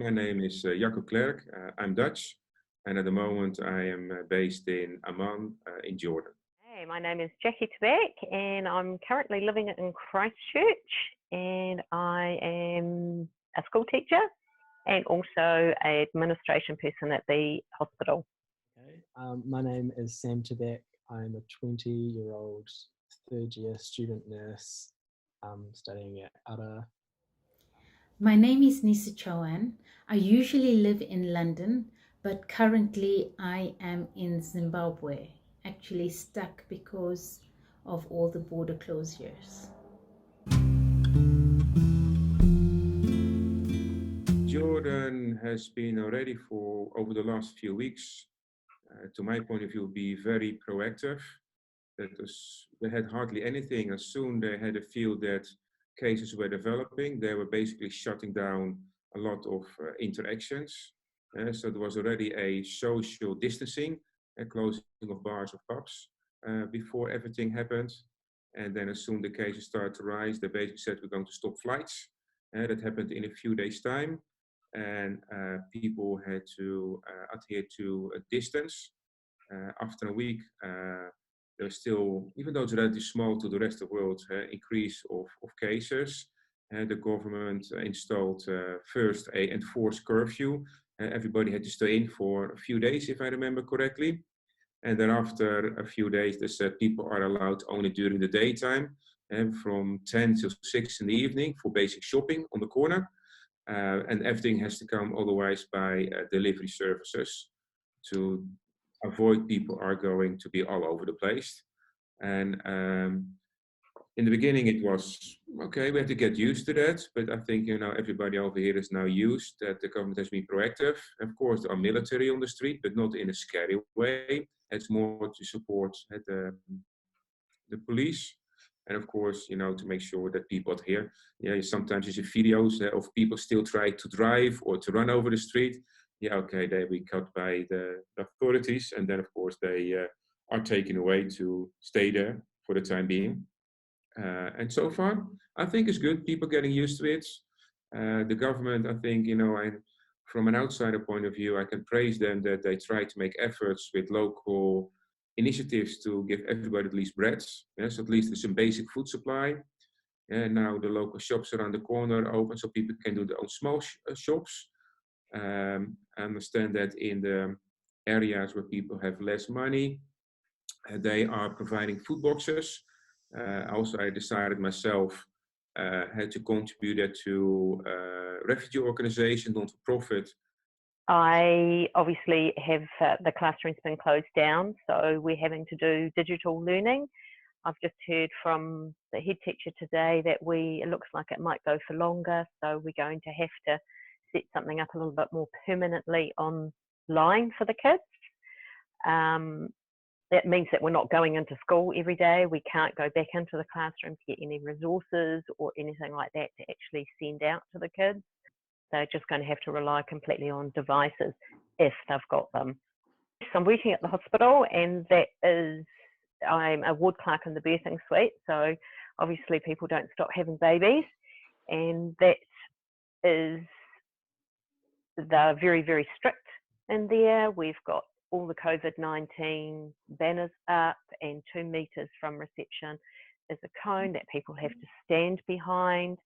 my name is Jacco Klerk. I'm Dutch, and at the moment I am based in Amman in Jordan. Hey, my name is Jackie Tebak, and I'm currently living in Christchurch, and I am a school teacher and also an administration person at the hospital. Okay. My name is Sam Tebak. I'm a 20-year-old third-year student nurse studying at Ara. My name is Nisa Chowan. I usually live in London, but currently I am in Zimbabwe, actually stuck because of all the border closures. Jordan has been already for over the last few weeks, to my point of view, be very proactive. They had hardly anything. As soon they had a feel that cases were developing, they were basically shutting down a lot of interactions. So there was already a social distancing, a closing of bars of pubs before everything happened. And then as soon the cases started to rise, they basically said we're going to stop flights. That happened in a few days' time. And people had to adhere to a distance. After a week, there's still, even though it's relatively small to the rest of the world, increase of cases. The government installed first a enforced curfew. Everybody had to stay in for a few days, if I remember correctly. And then after a few days, they said people are allowed only during the daytime, and from 10 till 6 in the evening for basic shopping on the corner. And everything has to come otherwise by delivery services to avoid people are going to be all over the place. And in the beginning it was, okay, we have to get used to that. But I think, everybody over here is now used that the government has been proactive. Of course, there are military on the street, but not in a scary way. It's more to support the police. And of course, to make sure that people adhere. Yeah, sometimes you see videos of people still try to drive or to run over the street. Yeah, okay, they be cut by the authorities, and then of course they are taken away to stay there for the time being. And so far, I think it's good. People getting used to it. The government, I think, from an outsider point of view, I can praise them that they try to make efforts with local initiatives to give everybody at least bread. Yes, at least there's some basic food supply. And now the local shops around the corner open so people can do their own small shops. I understand that in the areas where people have less money, they are providing food boxes. Also, I decided myself had to contribute that to refugee organization, non-for-profit. I obviously have the classroom's been closed down, so we're having to do digital learning. I've just heard from the head teacher today that it looks like it might go for longer, so we're going to have to set something up a little bit more permanently online for the kids. That means that we're not going into school every day. We can't go back into the classroom to get any resources or anything like that to actually send out to the kids. They're just going to have to rely completely on devices if they've got them. So I'm working at the hospital, and I'm a ward clerk in the birthing suite. So obviously people don't stop having babies, and they're very, very strict in there. We've got all the COVID-19 banners up, and 2 meters from reception is a cone that people have to stand behind.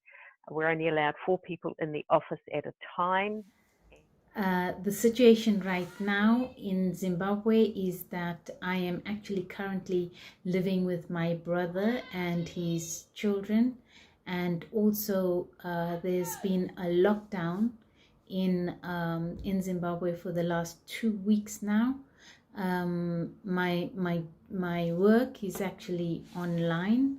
We're only allowed 4 people in the office at a time. The situation right now in Zimbabwe is that I am actually currently living with my brother and his children, and also there's been a lockdown in Zimbabwe for the last 2 weeks now. My work is actually online,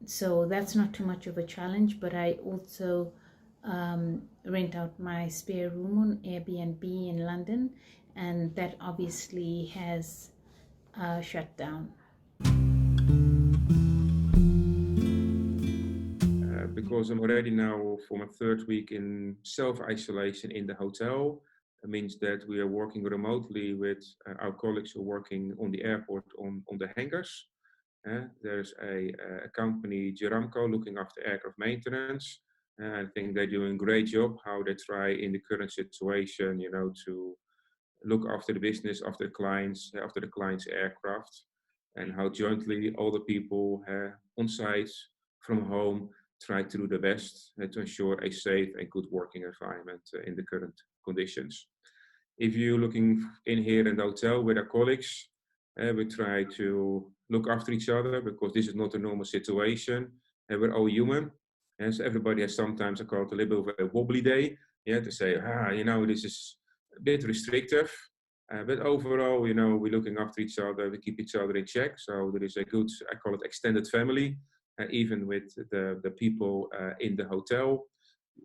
so that's not too much of a challenge, but I also rent out my spare room on Airbnb in London, and that obviously has shut down. Because I'm already now for my 3rd week in self-isolation in the hotel. It means that we are working remotely with our colleagues who are working on the airport on the hangars. There's a company, Geramco, looking after aircraft maintenance. I think they're doing a great job how they try in the current situation, to look after the business, after the client's aircraft, and how jointly all the people on site from home try to do the best to ensure a safe and good working environment in the current conditions. If you're looking in here in the hotel with our colleagues, we try to look after each other because this is not a normal situation. And we're all human. And so everybody has sometimes, I call it a little bit of a wobbly day. Yeah, to say, this is a bit restrictive. But overall, we're looking after each other. We keep each other in check. So there is a good, I call it extended family, even with the people in the hotel.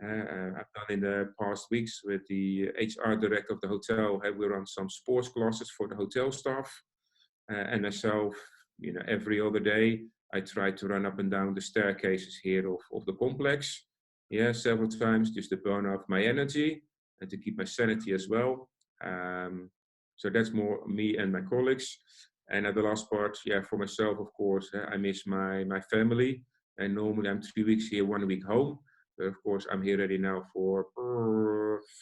I've done in the past weeks with the HR director of the hotel, we run some sports classes for the hotel staff. And myself, every other day, I try to run up and down the staircases here of the complex. Yeah, several times just to burn off my energy and to keep my sanity as well. So that's more me and my colleagues. And at the last part, for myself, of course, I miss my family. And normally I'm 3 weeks here, 1 week home. But of course, I'm here ready now for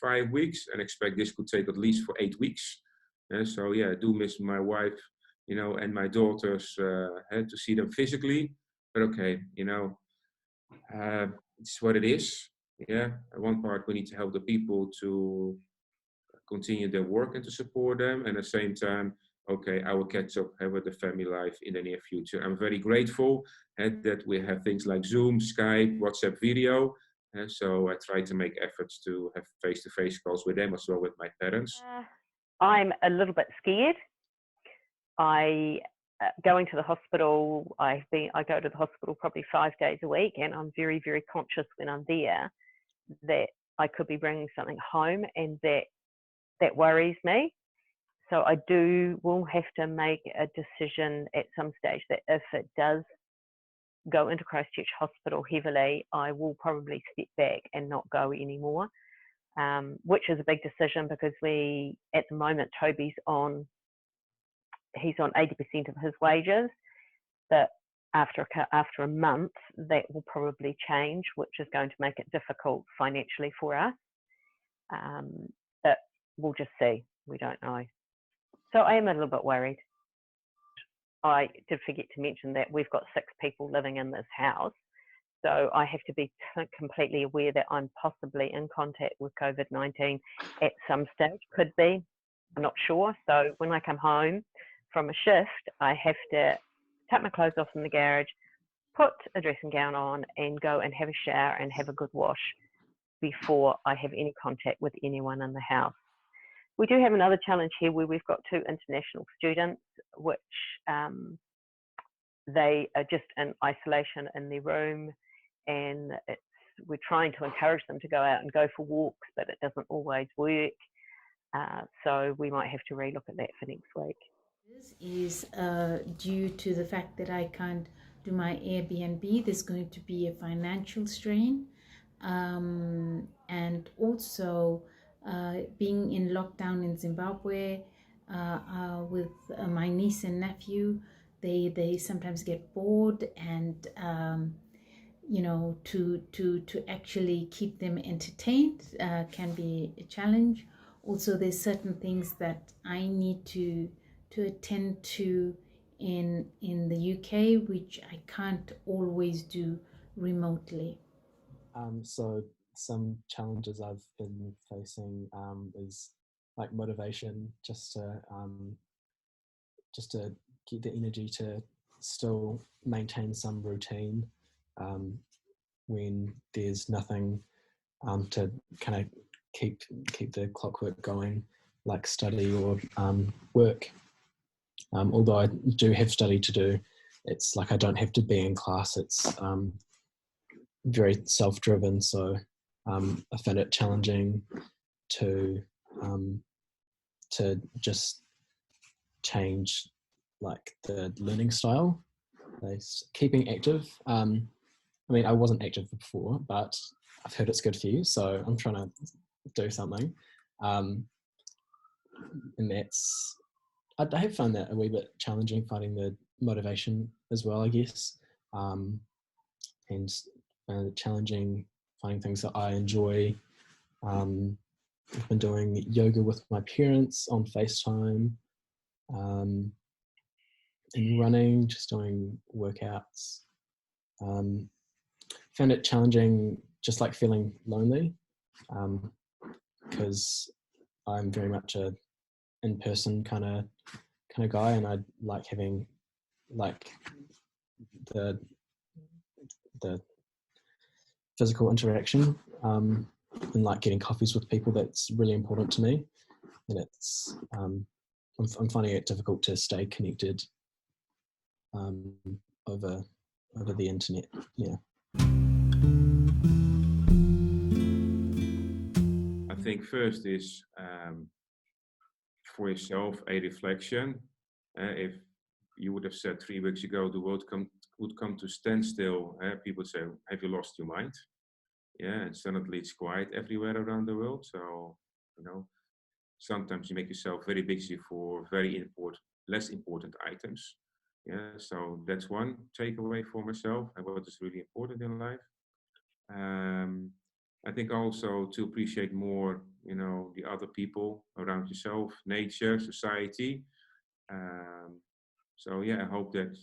5 weeks and expect this could take at least for 8 weeks. So I do miss my wife, and my daughters to see them physically. But okay, it's what it is. Yeah, at one part we need to help the people to continue their work and to support them. And at the same time, okay, I will catch up with the family life in the near future. I'm very grateful that we have things like Zoom, Skype, WhatsApp video. So I try to make efforts to have face-to-face calls with them as well with my parents. I'm a little bit scared. Going to the hospital, I go to the hospital probably 5 days a week, and I'm very, very conscious when I'm there that I could be bringing something home, and that worries me. So I will have to make a decision at some stage that if it does go into Christchurch Hospital heavily, I will probably step back and not go anymore, which is a big decision because at the moment, Toby's he's on 80% of his wages, but after a month, that will probably change, which is going to make it difficult financially for us. But we'll just see. We don't know. So I am a little bit worried. I did forget to mention that we've got 6 people living in this house. So I have to be completely aware that I'm possibly in contact with COVID-19 at some stage. Could be, I'm not sure. So when I come home from a shift, I have to take my clothes off in the garage, put a dressing gown on and go and have a shower and have a good wash before I have any contact with anyone in the house. We do have another challenge here where we've got 2 international students, which they are just in isolation in their room, and we're trying to encourage them to go out and go for walks, but it doesn't always work. So we might have to relook at that for next week. This is due to the fact that I can't do my Airbnb. There's going to be a financial strain, and also being in lockdown in Zimbabwe with my niece and nephew, they sometimes get bored, and to actually keep them entertained can be a challenge. Also, there's certain things that I need to attend to in the UK, which I can't always do remotely. So some challenges I've been facing is like motivation, just to get the energy to still maintain some routine when there's nothing to kind of keep the clockwork going, like study or work. Although I do have study to do, it's like I don't have to be in class. It's very self-driven, so I find it challenging to just change like the learning style. Keeping active. I mean, I wasn't active before, but I've heard it's good for you, so I'm trying to do something. And I have found that a wee bit challenging, finding the motivation as well, I guess. And challenging finding things that I enjoy. I've been doing yoga with my parents on FaceTime, and running, just doing workouts. Found it challenging, just like feeling lonely, because I'm very much a in-person kind of guy, and I like having like the physical interaction, and like getting coffees with people. That's really important to me, and it's I'm finding it difficult to stay connected over the internet. Yeah. I think first is for yourself a reflection. If you would have said 3 weeks ago the world would come to standstill, people say, "Have you lost your mind?" Yeah, and suddenly it's quiet everywhere around the world. So, sometimes you make yourself very busy for less important items. Yeah, so that's one takeaway for myself and what is really important in life. I think also to appreciate more, the other people around yourself, nature, society. So yeah, I hope that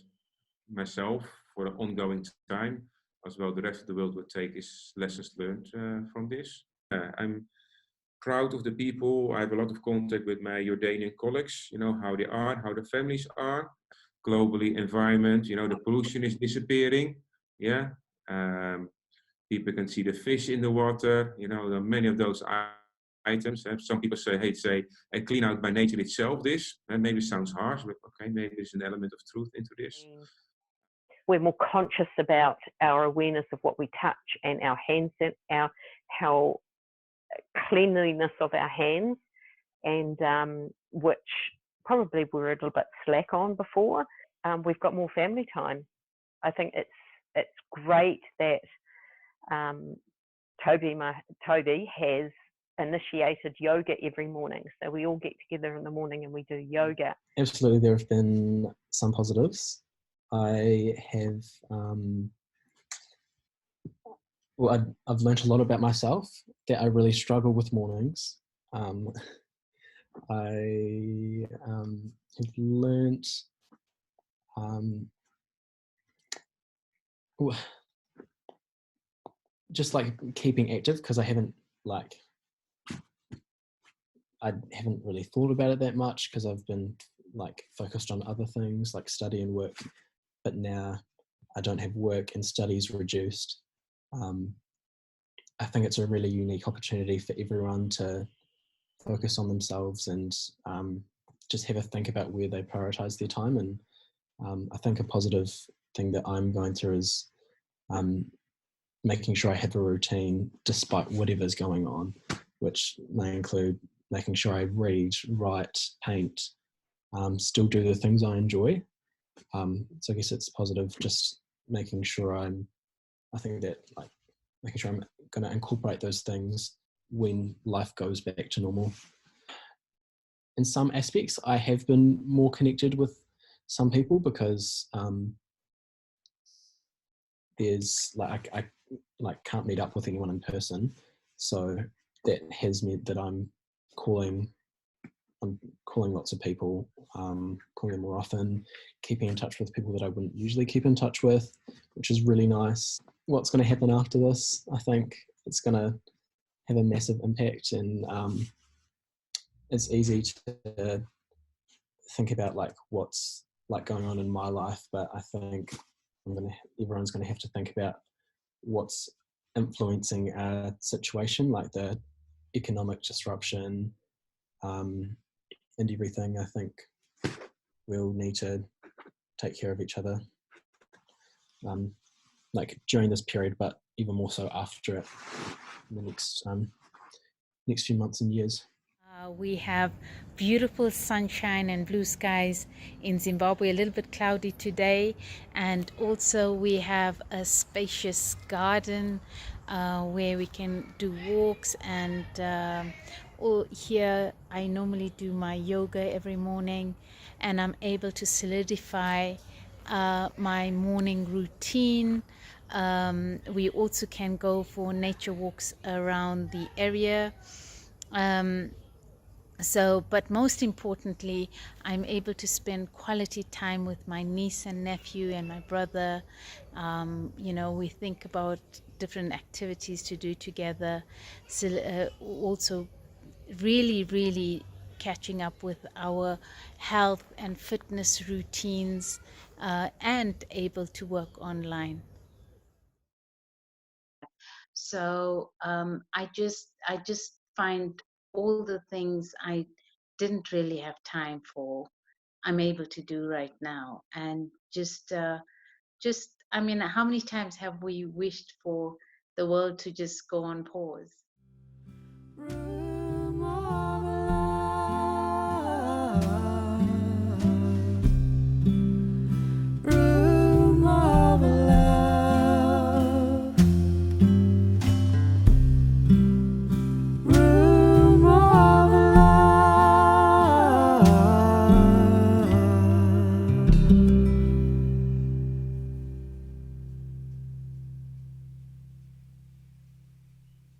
myself for the ongoing time, as well the rest of the world will take is lessons learned from this. I'm proud of the people. I have a lot of contact with my Jordanian colleagues, how they are, how the families are. Globally, environment, the pollution is disappearing. Yeah. People can see the fish in the water, there are many of those items. Some people say, hey, a clean out by nature itself, this, and maybe sounds harsh, but okay, maybe there's an element of truth into this. We're more conscious about our awareness of what we touch and our hands, how cleanliness of our hands, and which probably we were a little bit slack on before. We've got more family time. I think it's great that Toby has initiated yoga every morning. So we all get together in the morning and we do yoga. Absolutely, there have been some positives. I have, I've learned a lot about myself, that I really struggle with mornings. I have learned just like keeping active, because I haven't really thought about it that much, because I've been like focused on other things like study and work, but now I don't have work and studies reduced. I think it's a really unique opportunity for everyone to focus on themselves and just have a think about where they prioritize their time. And I think a positive thing that I'm going through is making sure I have a routine despite whatever's going on, which may include making sure I read, write, paint, still do the things I enjoy. So I guess it's positive, just making sure I'm going to incorporate those things when life goes back to normal. In some aspects, I have been more connected with some people, because there's I can't meet up with anyone in person, so that has meant that I'm calling lots of people, calling them more often, keeping in touch with people that I wouldn't usually keep in touch with, which is really nice. What's going to happen after this? I think it's going to have a massive impact, and it's easy to think about what's going on in my life, but I think everyone's going to have to think about what's influencing our situation, like the economic disruption, and everything. I think we'll need to take care of each other, during this period, but even more so after it, in the next few months and years. We have beautiful sunshine and blue skies in Zimbabwe, a little bit cloudy today, and also we have a spacious garden where we can do walks, and here I normally do my yoga every morning, and I'm able to solidify my morning routine We also can go for nature walks around the area. But most importantly, I'm able to spend quality time with my niece and nephew and my brother. We think about different activities to do together. So, also really, really catching up with our health and fitness routines, and able to work online. So I just find all the things I didn't really have time for, I'm able to do right now. And just I mean, how many times have we wished for the world to just go on pause?